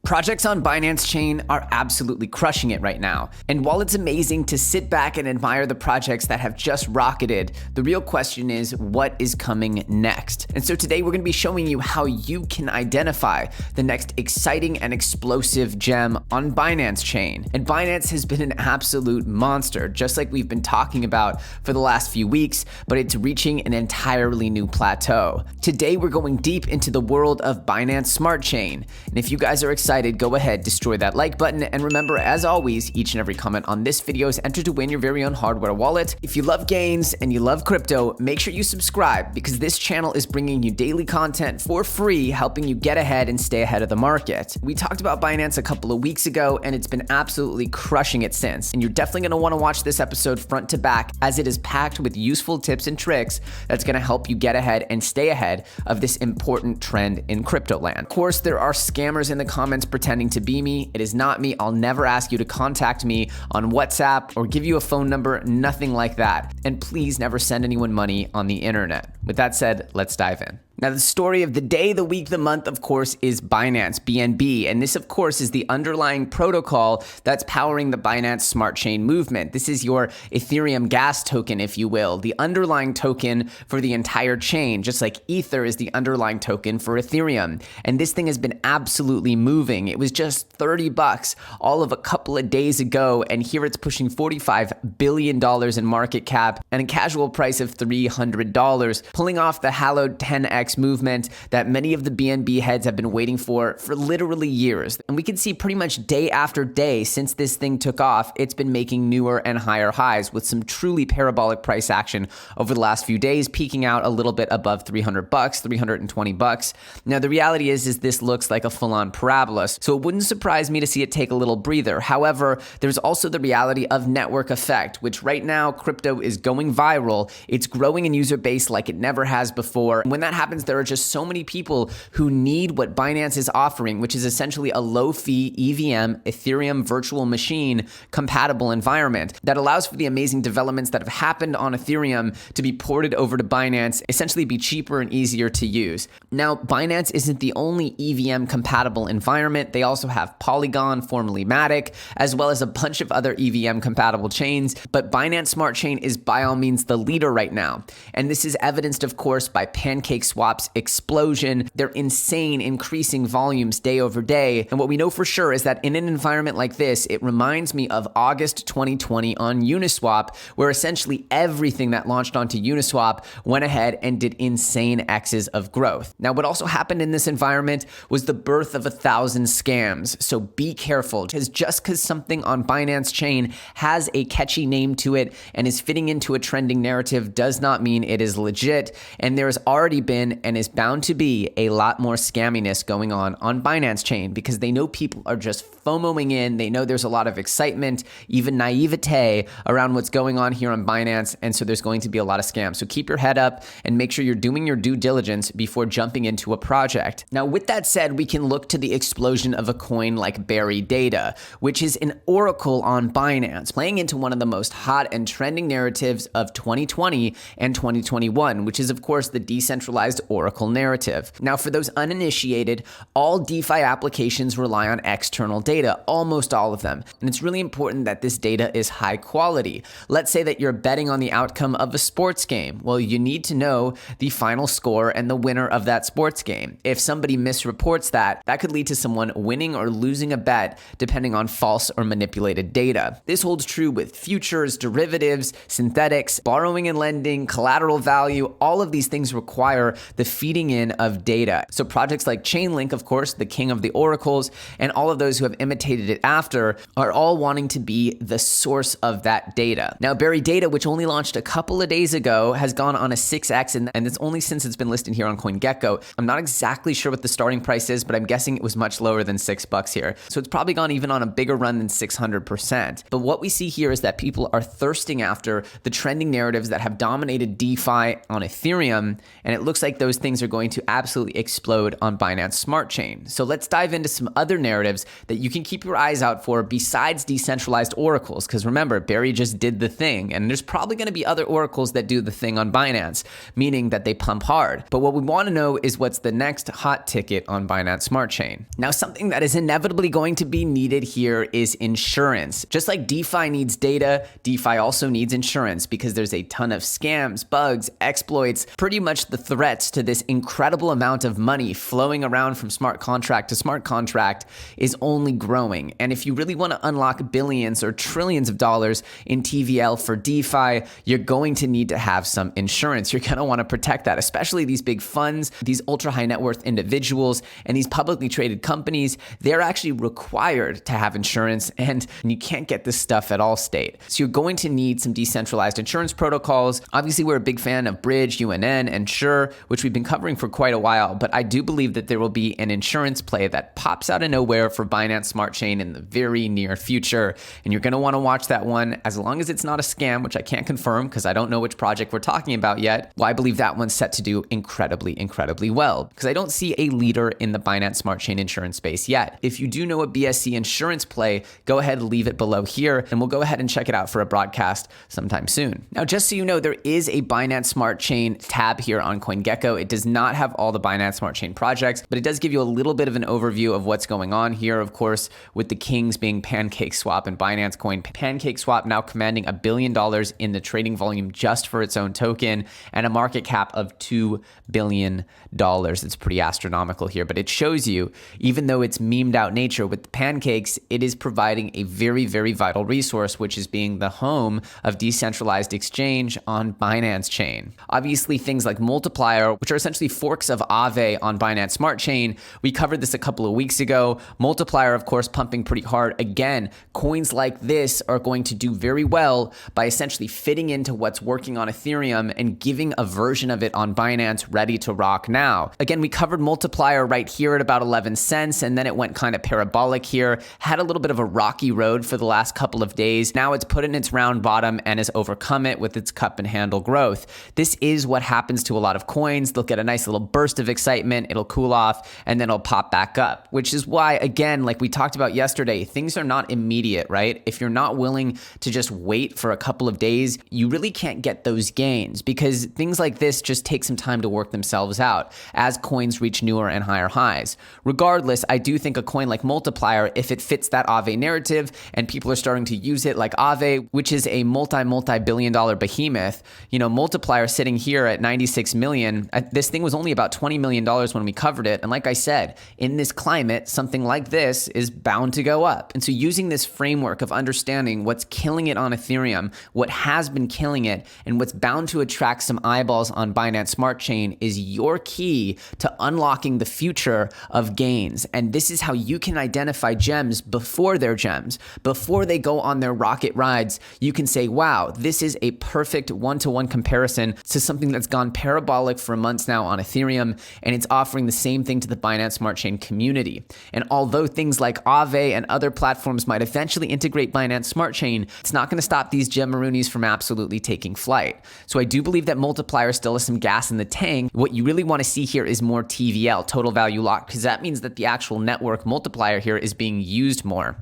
Projects on Binance Chain are absolutely crushing it right now. And while it's amazing to sit back and admire the projects that have just rocketed, the real question is what is coming next? And so today we're going to be showing you how you can identify the next exciting and explosive gem on Binance Chain. And Binance has been an absolute monster, just like we've been talking about for the last few weeks, but it's reaching an entirely new plateau. Today we're going deep into the world of Binance Smart Chain. And if you guys are excited, go ahead, destroy that like button, and remember, as always, each and every comment on this video is entered to win your very own hardware wallet. If you love gains and you love crypto, make sure you subscribe because this channel is bringing you daily content for free, helping you get ahead and stay ahead of the market. We talked about Binance a couple of weeks ago, and it's been absolutely crushing it since. And you're definitely going to want to watch this episode front to back, as it is packed with useful tips and tricks that's going to help you get ahead and stay ahead of this important trend in crypto land. Of course, there are scammers in the comments pretending to be me. It is not me. I'll never ask you to contact me on WhatsApp or give you a phone number, nothing like that. And please never send anyone money on the internet. With that said, let's dive in. Now, the story of the day, the week, the month, of course, is Binance, BNB. And this, of course, is the underlying protocol that's powering the Binance Smart Chain movement. This is your Ethereum gas token, if you will, the underlying token for the entire chain, just like Ether is the underlying token for Ethereum. And this thing has been absolutely moving. It was just $30 all of a couple of days ago, and here it's pushing $45 billion in market cap and a casual price of $300, pulling off the hallowed 10x movement that many of the BNB heads have been waiting for literally years. And we can see pretty much day after day since this thing took off, it's been making newer and higher highs with some truly parabolic price action over the last few days, peaking out a little bit above $300, $320. Now, the reality is this looks like a full-on parabola, so it wouldn't surprise me to see it take a little breather. However, there's also the reality of network effect, which right now crypto is going viral. It's growing in user base like it never has before. When that happens, there are just so many people who need what Binance is offering, which is essentially a low-fee EVM, Ethereum virtual machine compatible environment that allows for the amazing developments that have happened on Ethereum to be ported over to Binance, essentially be cheaper and easier to use. Now, Binance isn't the only EVM compatible environment. They also have Polygon, formerly Matic, as well as a bunch of other EVM compatible chains, but Binance Smart Chain is by all means the leader right now. And this is evidenced, of course, by PancakeSwap's explosion, their insane increasing volumes day over day. And what we know for sure is that in an environment like this, it reminds me of August 2020 on Uniswap, where essentially everything that launched onto Uniswap went ahead and did insane X's of growth. Now, what also happened in this environment was the birth of 1,000 scams. So be careful, because just because something on Binance Chain has a catchy name to it and is fitting into a trending narrative does not mean it is legit. And there has already been and is bound to be a lot more scamminess going on Binance Chain, because they know people are just FOMOing in. They know there's a lot of excitement, even naivete around what's going on here on Binance. And so there's going to be a lot of scams. So keep your head up and make sure you're doing your due diligence before jumping into a project. Now, with that said, we can look to the explosion of a coin like Berry Data, which is an oracle on Binance, playing into one of the most hot and trending narratives of 2020 and 2021, which is, of course, the decentralized Oracle narrative. Now, for those uninitiated, all DeFi applications rely on external data, almost all of them. And it's really important that this data is high quality. Let's say that you're betting on the outcome of a sports game. Well, you need to know the final score and the winner of that sports game. If somebody misreports that could lead to someone winning or losing a bet depending on false or manipulated data. This holds true with futures, derivatives, synthetics, borrowing and lending, collateral value. All of these things require the feeding in of data. So projects like Chainlink, of course, the king of the oracles, and all of those who have imitated it after are all wanting to be the source of that data. Now, Berry Data, which only launched a couple of days ago, has gone on a 6x, and it's only since it's been listed here on CoinGecko. I'm not exactly sure what the starting price is, but I'm guessing it was much lower than $6 here. So it's probably gone even on a bigger run than 600%. But what we see here is that people are thirsting after the trending narratives that have dominated DeFi on Ethereum, and it looks like like those things are going to absolutely explode on Binance Smart Chain. So let's dive into some other narratives that you can keep your eyes out for besides decentralized oracles. Because remember, Barry just did the thing, and there's probably going to be other oracles that do the thing on Binance, meaning that they pump hard. But what we want to know is what's the next hot ticket on Binance Smart Chain. Now, something that is inevitably going to be needed here is insurance. Just like DeFi needs data, DeFi also needs insurance because there's a ton of scams, bugs, exploits, pretty much the threats to this incredible amount of money flowing around from smart contract to smart contract is only growing. And if you really want to unlock billions or trillions of dollars in TVL for DeFi, you're going to need to have some insurance. You're going to want to protect that, especially these big funds, these ultra high net worth individuals, and these publicly traded companies. They're actually required to have insurance, and you can't get this stuff at Allstate. So you're going to need some decentralized insurance protocols. Obviously, we're a big fan of Bridge, UNN, and Sure, which we've been covering for quite a while, but I do believe that there will be an insurance play that pops out of nowhere for Binance Smart Chain in the very near future, and you're going to want to watch that one as long as it's not a scam, which I can't confirm because I don't know which project we're talking about yet. Well, I believe that one's set to do incredibly well because I don't see a leader in the Binance Smart Chain insurance space yet. If you do know a BSC insurance play, go ahead and leave it below here, and we'll go ahead and check it out for a broadcast sometime soon. Now, just so you know, there is a Binance Smart Chain tab here on CoinGecko. It does not have all the Binance Smart Chain projects, but it does give you a little bit of an overview of what's going on here, of course, with the kings being PancakeSwap and Binance Coin. PancakeSwap now commanding $1 billion in the trading volume just for its own token and a market cap of $2 billion. It's pretty astronomical here, but it shows you, even though it's memed out nature with the pancakes, it is providing a very vital resource, which is being the home of decentralized exchange on Binance Chain. Obviously, things like Multiplier, which are essentially forks of Aave on Binance Smart Chain. We covered this a couple of weeks ago. Multiplier, of course, pumping pretty hard. Again, coins like this are going to do very well by essentially fitting into what's working on Ethereum and giving a version of it on Binance ready to rock now. Again, we covered Multiplier right here at about 11 cents, and then it went kind of parabolic here, had a little bit of a rocky road for the last couple of days. Now it's put in its round bottom and has overcome it with its cup and handle growth. This is what happens to a lot of coins. They'll get a nice little burst of excitement, it'll cool off, and then it'll pop back up, which is why, again, like we talked about yesterday, things are not immediate, right? If you're not willing to just wait for a couple of days, you really can't get those gains because things like this just take some time to work themselves out as coins reach newer and higher highs. Regardless, I do think a coin like Multiplier, if it fits that Aave narrative and people are starting to use it like Aave, which is a multi-billion dollar behemoth, Multiplier sitting here at 96 million, this thing was only about $20 million when we covered it. And like I said, in this climate, something like this is bound to go up. And so using this framework of understanding what's killing it on Ethereum, what has been killing it, and what's bound to attract some eyeballs on Binance Smart Chain is your key to unlocking the future of gains. And this is how you can identify gems before they're gems. Before they go on their rocket rides, you can say, wow, this is a perfect one-to-one comparison to something that's gone parabolic for months now on Ethereum, and it's offering the same thing to the Binance Smart Chain community. And although things like Aave and other platforms might eventually integrate Binance Smart Chain, it's not going to stop these Gemaroonies from absolutely taking flight. So I do believe that Multiplier still has some gas in the tank. What you really want to see here is more TVL, total value locked, because that means that the actual network Multiplier here is being used more.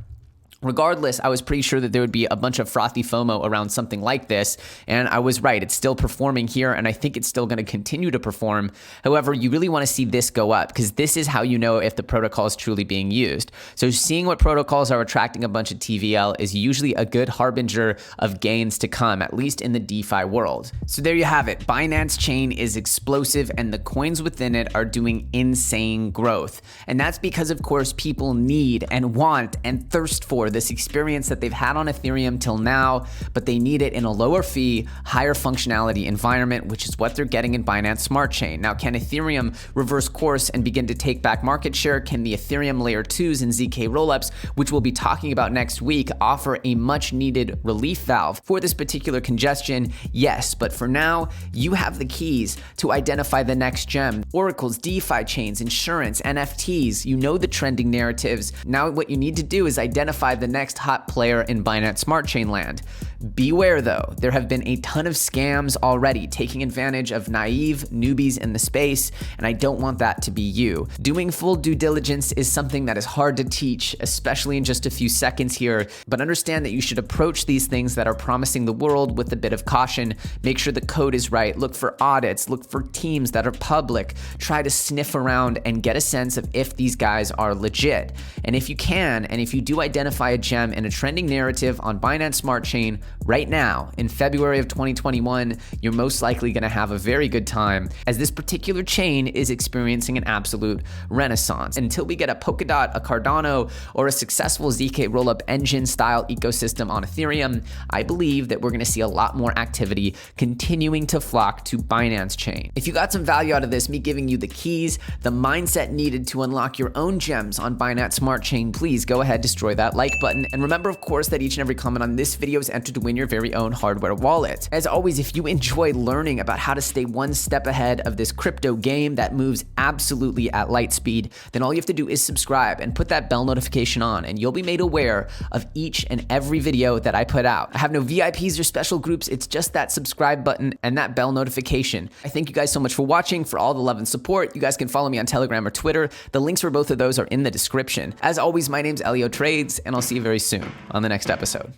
Regardless, I was pretty sure that there would be a bunch of frothy FOMO around something like this, and I was right. It's still performing here, and I think it's still going to continue to perform. However, you really want to see this go up, because this is how you know if the protocol is truly being used. So seeing what protocols are attracting a bunch of TVL is usually a good harbinger of gains to come, at least in the DeFi world. So there you have it. Binance Chain is explosive, and the coins within it are doing insane growth. And that's because, of course, people need and want and thirst for this experience that they've had on Ethereum till now, but they need it in a lower fee, higher functionality environment, which is what they're getting in Binance Smart Chain. Now, can Ethereum reverse course and begin to take back market share? Can the Ethereum Layer 2s and ZK rollups, which we'll be talking about next week, offer a much needed relief valve for this particular congestion? Yes, but for now, you have the keys to identify the next gem. Oracles, DeFi chains, insurance, NFTs, you know the trending narratives. Now what you need to do is identify solidify the next hot player in Binance Smart Chain land. Beware though, there have been a ton of scams already taking advantage of naive newbies in the space, and I don't want that to be you. Doing full due diligence is something that is hard to teach, especially in just a few seconds here, but understand that you should approach these things that are promising the world with a bit of caution. Make sure the code is right, look for audits, look for teams that are public, try to sniff around and get a sense of if these guys are legit. And if you can, and if you do identify a gem in a trending narrative on Binance Smart Chain right now in February of 2021, you're most likely going to have a very good time, as this particular chain is experiencing an absolute renaissance. Until we get a Polkadot, a Cardano, or a successful ZK rollup engine style ecosystem on Ethereum, I believe that we're going to see a lot more activity continuing to flock to Binance Chain. If you got some value out of this, me giving you the keys, the mindset needed to unlock your own gems on Binance Smart Chain, please go ahead, destroy that like button. And remember, of course, that each and every comment on this video is entered to win your very own hardware wallet. As always, if you enjoy learning about how to stay one step ahead of this crypto game that moves absolutely at light speed, then all you have to do is subscribe and put that bell notification on, and you'll be made aware of each and every video that I put out. I have no VIPs or special groups. It's just that subscribe button and that bell notification. I thank you guys so much for watching, for all the love and support. You guys can follow me on Telegram or Twitter. The links for both of those are in the description. As always, my name's Elio Trades, and I'll see you very soon on the next episode.